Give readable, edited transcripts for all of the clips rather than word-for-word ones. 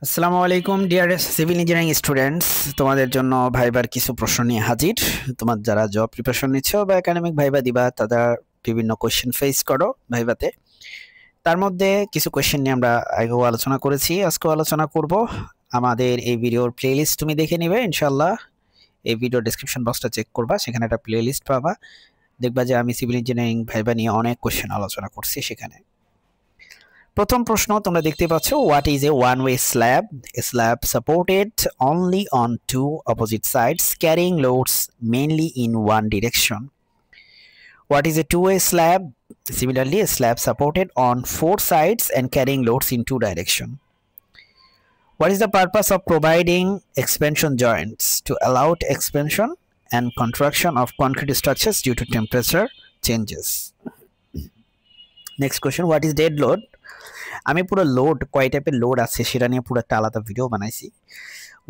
আসসালামু আলাইকুম deer civil engineering students, তোমাদের জন্য ভাইবার কিছু প্রশ্ন নিয়ে হাজির। তোমার যারা জব প্রিপারেশন নিচ্ছ বা একাডেমিক ভাইবা দিবা, তারা বিভিন্ন কোশ্চেন ফেস করো ভাইবাতে। তার মধ্যে কিছু কোশ্চেন নিয়ে আমরা আগেও আলোচনা করেছি, আজকেও আলোচনা করব। আমাদের এই ভিডিওর প্লেলিস্ট তুমি দেখে নিবে ইনশাল্লাহ। এই ভিডিও ডেসক্রিপশন বক্সটা চেক করবা, সেখানে একটা প্লেলিস্ট পাবা। দেখবা যে আমি সিভিল ইঞ্জিনিয়ারিং ভাইবা নিয়ে অনেক কোশ্চেন আলোচনা করছি সেখানে। প্রথম প্রশ্ন তোমরা দেখতে পাচ্ছ, what is a one way slab? A slab supported only on two opposite sides carrying loads mainly in one direction. What is a two-way slab? Similarly, a slab supported on four sides and carrying loads in two directions. What is the purpose of providing expansion joints? To allow expansion and contraction of concrete structures due to temperature changes. Next question, what is dead load? আমি পুরো load কয় টাইপের load আছে সেটা নিয়ে পুরো একটা আলাদা ভিডিও বানাইছি।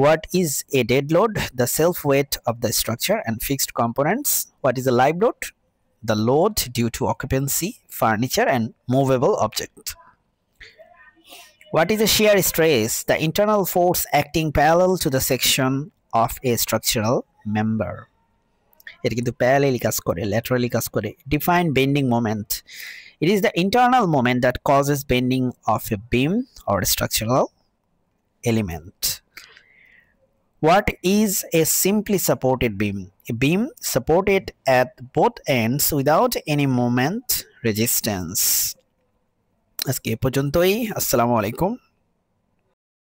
What is a dead load? The self weight of the structure and fixed components. What is a live load? The load due to occupancy, furniture and movable object. What is a shear stress? The internal force acting parallel to the section of a structural member. এটা কিন্তু parallelly কাজ করে, laterally কাজ করে। Define bending moment. It is the internal moment that causes bending of a beam or a structural element. What is a simply supported beam? A beam supported at both ends without any moment resistance. আজকে এ পর্যন্তই। আসসালামু আলাইকুম।